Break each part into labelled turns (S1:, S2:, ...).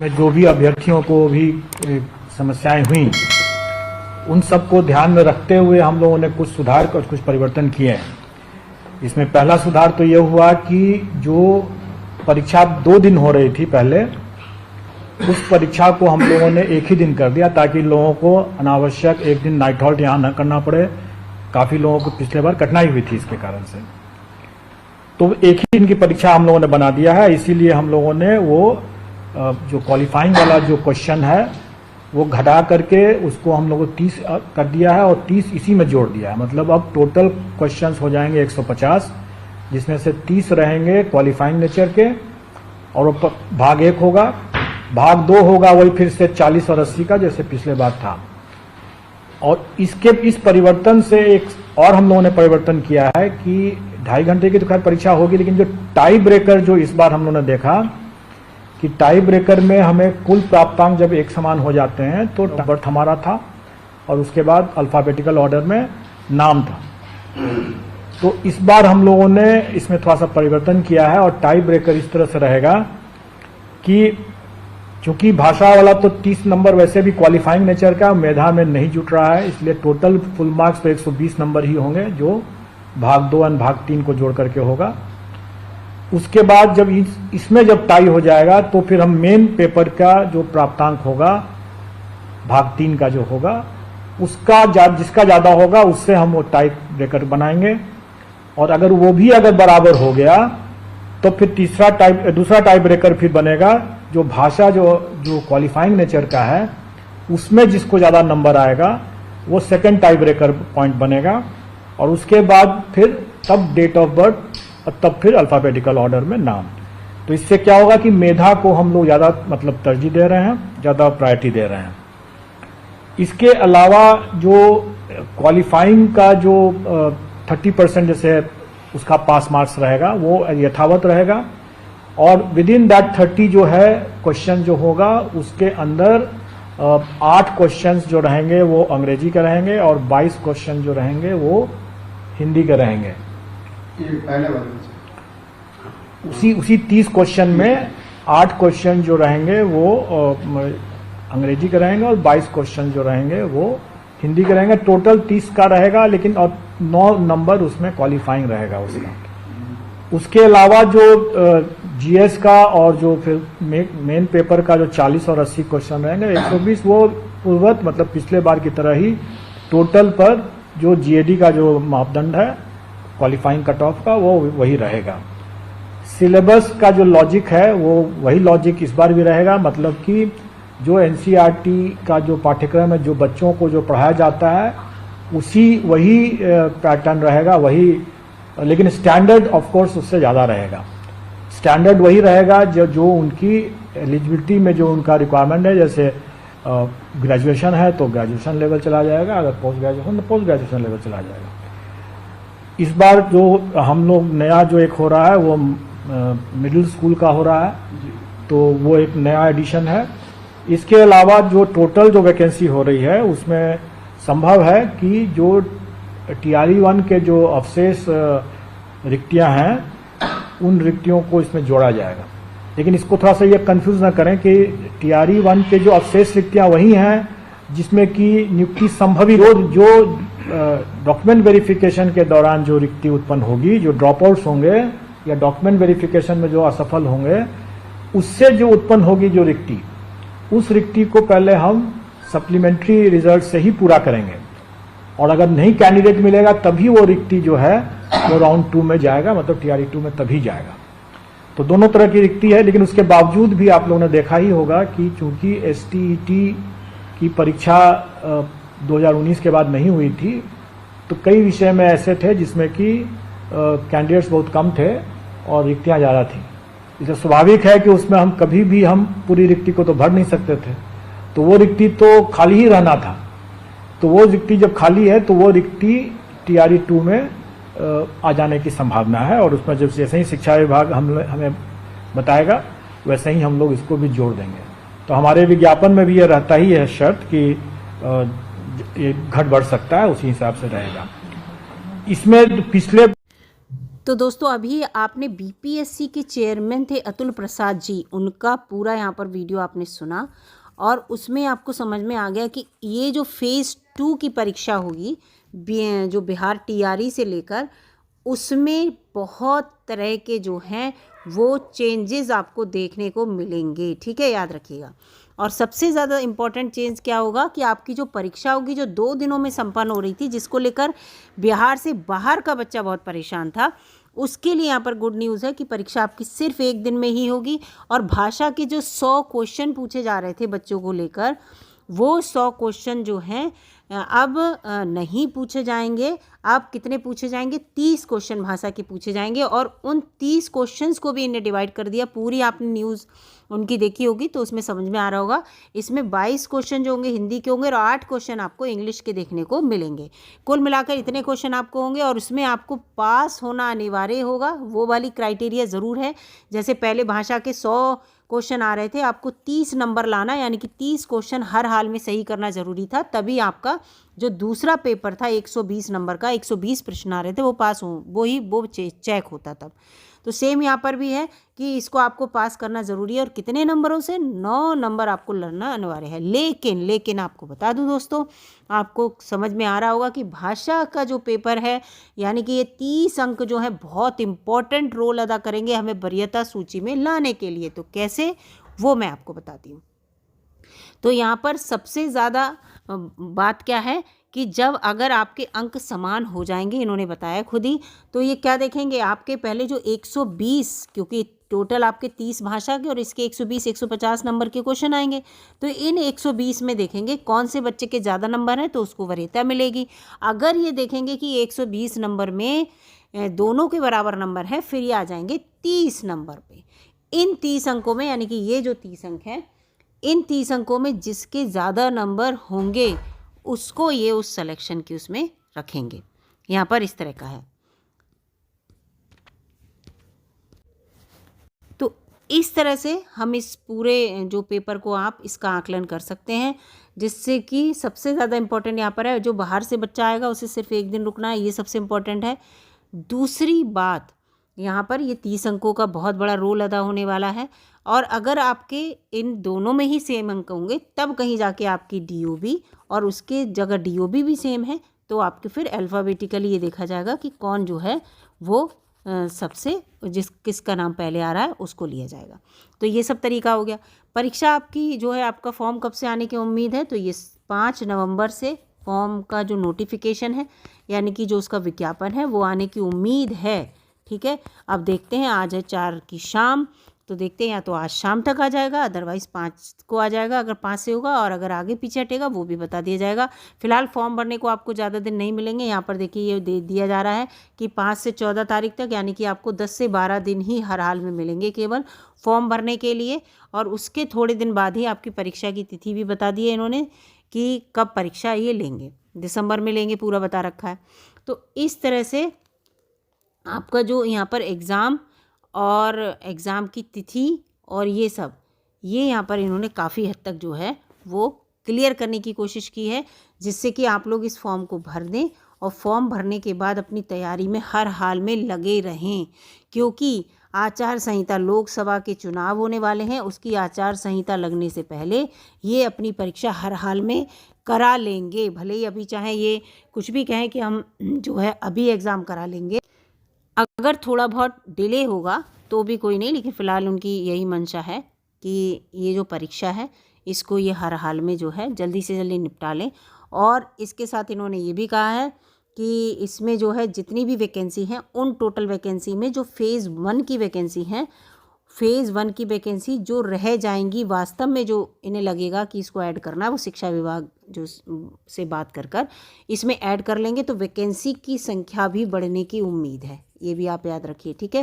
S1: में जो भी अभ्यर्थियों को भी समस्याएं हुई, उन सबको ध्यान में रखते हुए हम लोगों ने कुछ सुधार और कुछ परिवर्तन किए हैं। इसमें पहला सुधार तो ये हुआ कि जो परीक्षा 2 दिन हो रही थी पहले, उस परीक्षा को हम लोगों ने एक ही दिन कर दिया ताकि लोगों को अनावश्यक एक दिन नाइट हॉल्ट यहाँ न करना पड़े। काफी लोगों को पिछले बार कठिनाई हुई थी इसके कारण से, तो एक ही दिन की परीक्षा हम लोगों ने बना दिया है। इसीलिए हम लोगों ने वो जो क्वालिफाइंग वाला जो क्वेश्चन है वो घटा करके उसको हम लोगों को 30 कर दिया है और 30 इसी में जोड़ दिया है। मतलब अब टोटल क्वेश्चंस हो जाएंगे 150, जिसमें से 30 रहेंगे क्वालिफाइंग नेचर के और भाग 1 होगा, भाग 2 होगा वही फिर से 40 और 80 का जैसे पिछले बार था। और इस परिवर्तन से एक और हम लोगों ने परिवर्तन किया है कि 2.5 घंटे की तो खैर परीक्षा होगी, लेकिन जो टाई ब्रेकर जो इस बार हम लोगों ने देखा कि टाई ब्रेकर में हमें कुल प्राप्तांक जब एक समान हो जाते हैं तो बर्थ हमारा था और उसके बाद अल्फाबेटिकल ऑर्डर में नाम था। तो इस बार हम लोगों ने इसमें थोड़ा सा परिवर्तन किया है और टाई ब्रेकर इस तरह से रहेगा कि चूंकि भाषा वाला तो 30 नंबर वैसे भी क्वालिफाइंग नेचर का मेधा में नहीं जुट रहा है, इसलिए टोटल फुल मार्क्स तो 120 नंबर ही होंगे जो भाग 2 और भाग 3 को जोड़ करके होगा। उसके बाद जब इसमें जब टाई हो जाएगा तो फिर हम मेन पेपर का जो प्राप्तांक होगा भाग 3 का जो होगा उसका जिसका ज्यादा होगा उससे हम वो टाई ब्रेकर बनाएंगे। और अगर वो भी अगर बराबर हो गया तो फिर दूसरा टाई ब्रेकर फिर बनेगा जो भाषा जो क्वालिफाइंग नेचर का है उसमें जिसको ज्यादा नंबर आएगा वो सेकंड टाई ब्रेकर पॉइंट बनेगा। और उसके बाद फिर तब डेट ऑफ बर्थ और तब फिर अल्फाबेटिकल ऑर्डर में नाम। तो इससे क्या होगा कि मेधा को हम लोग ज्यादा मतलब तरजीह दे रहे हैं, ज्यादा प्रायोरिटी दे रहे हैं। इसके अलावा जो क्वालिफाइंग का जो 30% जैसे उसका पास मार्क्स रहेगा वो यथावत रहेगा और विद इन दैट 30 जो है क्वेश्चन जो होगा उसके अंदर 8 क्वेश्चन जो रहेंगे वो अंग्रेजी के रहेंगे और 22 क्वेश्चन जो रहेंगे वो हिंदी के रहेंगे। उसी 30 क्वेश्चन में 8 क्वेश्चन जो रहेंगे वो अंग्रेजी के रहेंगे और 22 क्वेश्चन जो रहेंगे वो हिंदी के रहेंगे। टोटल 30 का रहेगा, लेकिन और 9 नंबर उसमें क्वालिफाइंग रहेगा उसका। उसके अलावा जो जीएस का और जो फिर मेन पेपर का जो 40 और 80 क्वेश्चन रहेंगे 120 वो पूर्ववत मतलब पिछले बार की तरह ही टोटल पर जो जीएडी का जो मापदंड है क्वालिफाइंग कट ऑफ का वो वही रहेगा। सिलेबस का जो लॉजिक है वो वही लॉजिक इस बार भी रहेगा, मतलब कि जो एनसीईआरटी का जो पाठ्यक्रम है जो बच्चों को जो पढ़ाया जाता है वही पैटर्न रहेगा वही, लेकिन स्टैंडर्ड ऑफ कोर्स उससे ज्यादा रहेगा। स्टैंडर्ड वही रहेगा जो उनकी एलिजिबिलिटी में जो उनका रिक्वायरमेंट है, जैसे ग्रेजुएशन है तो ग्रेजुएशन लेवल चला जाएगा, अगर पोस्ट ग्रेजुएशन तो पोस्ट ग्रेजुएशन लेवल चला जाएगा। इस बार जो हम लोग नया जो एक हो रहा है वो मिडिल स्कूल का हो रहा है, तो वो एक नया एडिशन है। इसके अलावा जो टोटल जो वैकेंसी हो रही है उसमें संभव है कि जो TRE-1 के जो अवशेष रिक्तियां हैं उन रिक्तियों को इसमें जोड़ा जाएगा। लेकिन इसको थोड़ा सा ये कंफ्यूज ना करें कि TRE-1 के जो अवशेष रिक्तियां वही हैं जिसमें कि नियुक्ति संभवी जो डॉक्यूमेंट वेरिफिकेशन के दौरान जो रिक्ति उत्पन्न होगी, जो ड्रॉप आउट्स होंगे या डॉक्यूमेंट वेरिफिकेशन में जो असफल होंगे उससे जो उत्पन्न होगी जो रिक्ति, उस रिक्ति को पहले हम सप्लीमेंट्री रिजल्ट से ही पूरा करेंगे और अगर नहीं कैंडिडेट मिलेगा तभी वो रिक्ति जो है वो राउंड 2 में जाएगा, मतलब TRE-2 में तभी जाएगा। तो दोनों तरह की रिक्ति है, लेकिन उसके बावजूद भी आप लोगों ने देखा ही होगा कि चूंकि STET की परीक्षा 2019 के बाद नहीं हुई थी तो कई विषय में ऐसे थे जिसमें कि कैंडिडेट्स बहुत कम थे और रिक्तियां ज्यादा थी। इसलिए स्वाभाविक है कि उसमें हम कभी भी हम पूरी रिक्ति को तो भर नहीं सकते थे, तो वो रिक्ति तो खाली ही रहना था। तो वो रिक्ति जब खाली है तो वो रिक्ति TRE-2 में आ जाने की संभावना है और उसमें जब जैसे ही शिक्षा विभाग हमें बताएगा वैसे ही हम लोग इसको भी जोड़ देंगे। तो हमारे विज्ञापन में भी ये रहता ही है शर्त कि ये घट बढ़ सकता है, उसी हिसाब से रहेगा। इसमें पिछले
S2: तो दोस्तों अभी आपने बीपीएससी के चेयरमैन थे अतुल प्रसाद जी, उनका पूरा यहाँ पर वीडियो आपने सुना और उसमें आपको समझ में आ गया कि ये जो फेज़ 2 की परीक्षा होगी जो बिहार टीआरई से लेकर, उसमें बहुत तरह के जो हैं वो चेंजेस आपको देखने को मिलेंगे। ठीक है, याद रखिएगा। और सबसे ज़्यादा इम्पॉर्टेंट चेंज क्या होगा कि आपकी जो परीक्षा होगी जो 2 दिनों में संपन्न हो रही थी, जिसको लेकर बिहार से बाहर का बच्चा बहुत परेशान था, उसके लिए यहाँ पर गुड न्यूज़ है कि परीक्षा आपकी सिर्फ 1 दिन में ही होगी। और भाषा के जो 100 क्वेश्चन पूछे जा रहे थे बच्चों को लेकर, वो 100 क्वेश्चन जो हैं अब नहीं पूछे जाएंगे। अब कितने पूछे जाएंगे? 30 क्वेश्चन भाषा के पूछे जाएंगे। और उन 30 क्वेश्चंस को भी इन्हें डिवाइड कर दिया। पूरी आपने न्यूज़ उनकी देखी होगी तो उसमें समझ में आ रहा होगा। इसमें 22 क्वेश्चन जो होंगे हिंदी के होंगे और 8 क्वेश्चन आपको इंग्लिश के देखने को मिलेंगे। कुल मिलाकर इतने क्वेश्चन आपको होंगे और उसमें आपको पास होना अनिवार्य होगा। वो वाली क्राइटेरिया ज़रूर है। जैसे पहले भाषा के 100 क्वेश्चन आ रहे थे, आपको 30 नंबर लाना, यानी कि 30 क्वेश्चन हर हाल में सही करना ज़रूरी था, तभी आपका जो दूसरा पेपर था 120 नंबर का, 120 प्रश्न आ रहे थे, वो पास हो, वो चेक होता तब। तो सेम यहाँ पर भी है कि इसको आपको पास करना ज़रूरी है। और कितने नंबरों से? 9 नंबर आपको लड़ना अनिवार्य है। लेकिन आपको बता दूं दोस्तों, आपको समझ में आ रहा होगा कि भाषा का जो पेपर है, यानी कि ये 30 अंक जो है बहुत इम्पॉर्टेंट रोल अदा करेंगे हमें वरीयता सूची में लाने के लिए। तो कैसे, वो मैं आपको बताती हूँ। तो यहाँ पर सबसे ज़्यादा बात क्या है कि जब अगर आपके अंक समान हो जाएंगे, इन्होंने बताया खुद ही, तो ये क्या देखेंगे, आपके पहले जो 120, क्योंकि टोटल आपके 30 भाषा के और इसके 120 150 नंबर के क्वेश्चन आएंगे, तो इन 120 में देखेंगे कौन से बच्चे के ज़्यादा नंबर हैं तो उसको वरीयता मिलेगी। अगर ये देखेंगे कि 120 नंबर में दोनों के बराबर नंबर है, फिर ये आ जाएंगे 30 नंबर पे। इन 30 अंकों में, यानी कि ये जो 30 अंक हैं, इन 30 अंकों में जिसके ज़्यादा नंबर होंगे उसको ये उस सिलेक्शन की उसमें रखेंगे। यहाँ पर इस तरह का है। तो इस तरह से हम इस पूरे जो पेपर को आप इसका आकलन कर सकते हैं, जिससे कि सबसे ज़्यादा इम्पोर्टेंट यहाँ पर है जो बाहर से बच्चा आएगा उसे सिर्फ 1 दिन रुकना है, ये सबसे इम्पोर्टेंट है। दूसरी बात, यहाँ पर ये 30 अंकों का बहुत बड़ा रोल अदा होने वाला है। और अगर आपके इन दोनों में ही सेम अंक होंगे तब कहीं जाके आपकी डीओबी, और उसके जगह डीओबी भी सेम है तो आपके फिर अल्फ़ाबेटिकली ये देखा जाएगा कि कौन जो है वो सबसे किसका नाम पहले आ रहा है उसको लिया जाएगा। तो ये सब तरीका हो गया। परीक्षा आपकी जो है, आपका फॉर्म कब से आने की उम्मीद है? तो ये 5 नवंबर से फॉर्म का जो नोटिफिकेशन है, यानी कि जो उसका विज्ञापन है, वो आने की उम्मीद है। ठीक है, अब देखते हैं। आज है 4 की शाम, तो देखते हैं या तो आज शाम तक आ जाएगा, अदरवाइज़ 5 को आ जाएगा अगर 5 से होगा, और अगर आगे पीछे हटेगा वो भी बता दिया जाएगा। फिलहाल फॉर्म भरने को आपको ज़्यादा दिन नहीं मिलेंगे। यहाँ पर देखिए ये दे दिया जा रहा है कि 5 से 14 तारीख तक, यानी कि आपको 10 से 12 दिन ही हर हाल में मिलेंगे केवल फॉर्म भरने के लिए। और उसके थोड़े दिन बाद ही आपकी परीक्षा की तिथि भी बता दी है इन्होंने कि कब परीक्षा ये लेंगे, दिसंबर में लेंगे, पूरा बता रखा है। तो इस तरह से आपका जो यहाँ पर एग्ज़ाम और एग्ज़ाम की तिथि और ये सब, ये यहाँ पर इन्होंने काफ़ी हद तक जो है वो क्लियर करने की कोशिश की है, जिससे कि आप लोग इस फॉर्म को भर दें और फॉर्म भरने के बाद अपनी तैयारी में हर हाल में लगे रहें। क्योंकि आचार संहिता, लोकसभा के चुनाव होने वाले हैं, उसकी आचार संहिता लगने से पहले ये अपनी परीक्षा हर हाल में करा लेंगे। भले ही अभी चाहे ये कुछ भी कहें कि हम जो है अभी एग्ज़ाम करा लेंगे, अगर थोड़ा बहुत डिले होगा तो भी कोई नहीं, लेकिन फ़िलहाल उनकी यही मंशा है कि ये जो परीक्षा है इसको ये हर हाल में जो है जल्दी से जल्दी निपटा लें। और इसके साथ इन्होंने ये भी कहा है कि इसमें जो है जितनी भी वैकेंसी हैं, उन टोटल वैकेंसी में जो फ़ेज़ 1 की वैकेंसी हैं, फ़ेज़ 1 की वैकेंसी जो रह जाएंगी, वास्तव में जो इन्हें लगेगा कि इसको ऐड करना है, वो शिक्षा विभाग जो से बात कर इसमें ऐड कर लेंगे, तो वैकेंसी की संख्या भी बढ़ने की उम्मीद है। ये भी आप याद रखिए, ठीक है।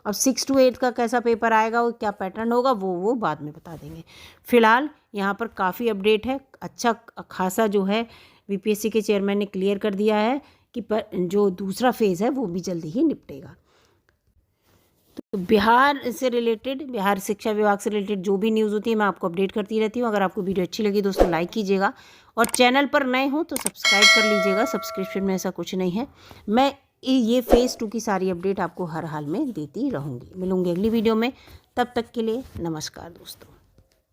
S2: अब 6 to 8 का कैसा पेपर आएगा, वो क्या पैटर्न होगा, वो बाद में बता देंगे। फिलहाल यहाँ पर काफ़ी अपडेट है, अच्छा खासा जो है बीपीएससी के चेयरमैन ने क्लियर कर दिया है कि जो दूसरा फेज़ है वो भी जल्दी ही निपटेगा। तो बिहार से रिलेटेड, बिहार शिक्षा विभाग से रिलेटेड जो भी न्यूज़ होती है मैं आपको अपडेट करती रहती हूँ। अगर आपको वीडियो अच्छी लगी दोस्तों लाइक कीजिएगा, और चैनल पर नए हो तो सब्सक्राइब कर लीजिएगा। सब्सक्रिप्शन में ऐसा कुछ नहीं है। मैं ये फेज़ 2 की सारी अपडेट आपको हर हाल में देती रहूँगी। मिलूँगी अगली वीडियो में, तब तक के लिए नमस्कार दोस्तों।